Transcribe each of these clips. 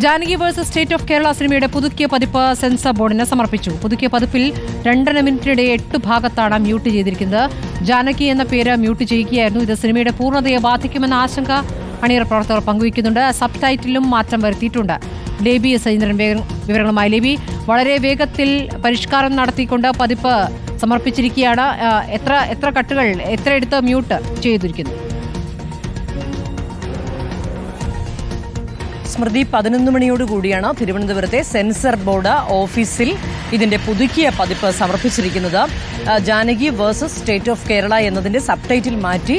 Janaki versus state of Kerala സിനിമയുടെ പുതുക്കിയ പതിപ്പ് സെൻസർ ബോർഡിന് സമർപ്പിച്ചു. പുതുക്കിയ പതിപ്പിൽ 2.5 മിനിറ്റിനിടെ 8 ഭാഗത്താണ് മ്യൂട്ട് ചെയ്തിരിക്കുന്നത്. ജാനകി എന്ന പേര് മ്യൂട്ട് ചെയ്യുകയായിരുന്നു. ഇത് സിനിമയുടെ പൂർണ്ണതയെ ബാധിക്കുമെന്ന ആശങ്ക അണിയറ പ്രവർത്തകർ പങ്കുവയ്ക്കുന്നുണ്ട്. സബ് ടൈറ്റിലും മാറ്റം വരുത്തിയിട്ടുണ്ട്. ലേബി സൈന്ദ്രൻ വിവരങ്ങളുമായി. ലേബി, വളരെ വേഗത്തിൽ പരിഷ്കാരം നടത്തിക്കൊണ്ട് പതിപ്പ് സമർപ്പിച്ചിരിക്കുകയാണ്. എത്ര കട്ടുകൾ എത്രയെടുത്ത് മ്യൂട്ട് ചെയ്തിരിക്കുന്നു? സ്മൃതി, 11 മണിയോടുകൂടിയാണ് തിരുവനന്തപുരത്തെ സെൻസർ ബോർഡ് ഓഫീസിൽ ഇതിന്റെ പുതുക്കിയ പതിപ്പ് സമർപ്പിച്ചിരിക്കുന്നത്. Janaki versus state of Kerala എന്നതിന്റെ സബ് ടൈറ്റിൽ മാറ്റി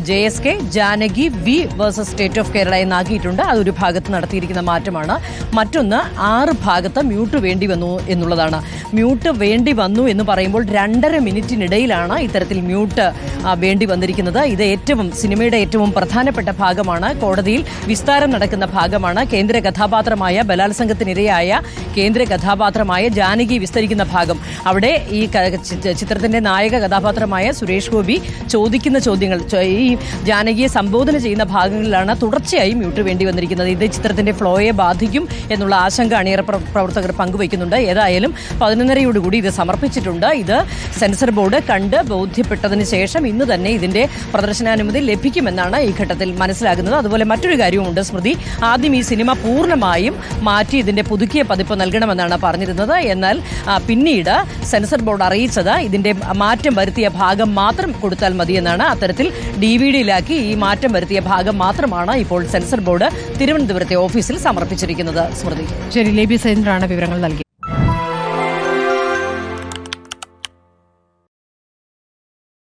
JSK Janaki V versus state of Kerala എന്നാക്കിയിട്ടുണ്ട്. അതൊരു ഭാഗത്ത് നടത്തിയിരിക്കുന്ന മാറ്റമാണ്. മറ്റൊന്ന് 6 ഭാഗത്ത് മ്യൂട്ട് വേണ്ടി വന്നു എന്നുള്ളതാണ്. മ്യൂട്ട് വേണ്ടി വന്നു എന്ന് പറയുമ്പോൾ 2.5 മിനിറ്റിനിടയിലാണ് ഇത്തരത്തിൽ മ്യൂട്ട് വേണ്ടി വന്നിരിക്കുന്നത്. ഇത് സിനിമയുടെ ഏറ്റവും പ്രധാനപ്പെട്ട ഭാഗമാണ്. കോടതിയിൽ വിസ്താരം നടക്കുന്ന ഭാഗമാണ്. കേന്ദ്ര കഥാപാത്രമായ ബലാത്സംഗത്തിനിരയായ കേന്ദ്ര കഥാപാത്രമായ ജാനകി വിസ്തരിക്കുന്ന ഭാഗം. അവിടെ ഈ ചിത്രത്തിന്റെ നായക കഥാപാത്രമായ സുരേഷ് ഗോപി ചോദിക്കുന്ന ചോദ്യങ്ങൾ, ഈ ജാനകിയെ സംബോധന ചെയ്യുന്ന ഭാഗങ്ങളിലാണ് തുടർച്ചയായി മ്യൂട്ട് വേണ്ടി വന്നിരിക്കുന്നത്. ഇത് ചിത്രത്തിന്റെ ഫ്ലോയെ ബാധിക്കും എന്നുള്ള ആശങ്ക അണിയറ പ്രവർത്തകർ പങ്കുവയ്ക്കുന്നുണ്ട്. ഏതായാലും 11:30 ഇത് സമർപ്പിച്ചിട്ടുണ്ട്. ഇത് സെൻസർ ബോർഡ് കണ്ട് ബോധ്യപ്പെട്ടതിന് ശേഷം ഇന്ന് തന്നെ ഇതിന്റെ പ്രദർശനാനുമതി ലഭിക്കുമെന്നാണ് ഈ ഘട്ടത്തിൽ മനസ്സിലാകുന്നത്. അതുപോലെ മറ്റൊരു കാര്യവുമുണ്ട് സ്മൃതി. ആദ്യം ഈ സിനിമ പൂർണ്ണമായും മാറ്റി ഇതിന്റെ പുതുക്കിയ പതിപ്പ് നൽകണമെന്നാണ് പറഞ്ഞിരുന്നത്. എന്നാൽ പിന്നീട് സെൻസർ ബോർഡ് അറിയിച്ചത് ഇതിന്റെ മാറ്റം വരുത്തിയ ഭാഗം മാത്രം കൊടുത്താൽ മതിയെന്നാണ്. അത്തരത്തിൽ DVD-യിലാക്കി ഈ മാറ്റം വരുത്തിയ ഭാഗം മാത്രമാണ് ഇപ്പോൾ സെൻസർ ബോർഡ് തിരുവനന്തപുരത്തെ ഓഫീസിൽ സമർപ്പിച്ചിരിക്കുന്നത്. സ്മൃതി, ശരി. ലേബി സൈന്ദ്രാണ് വിവരങ്ങൾ നൽകി.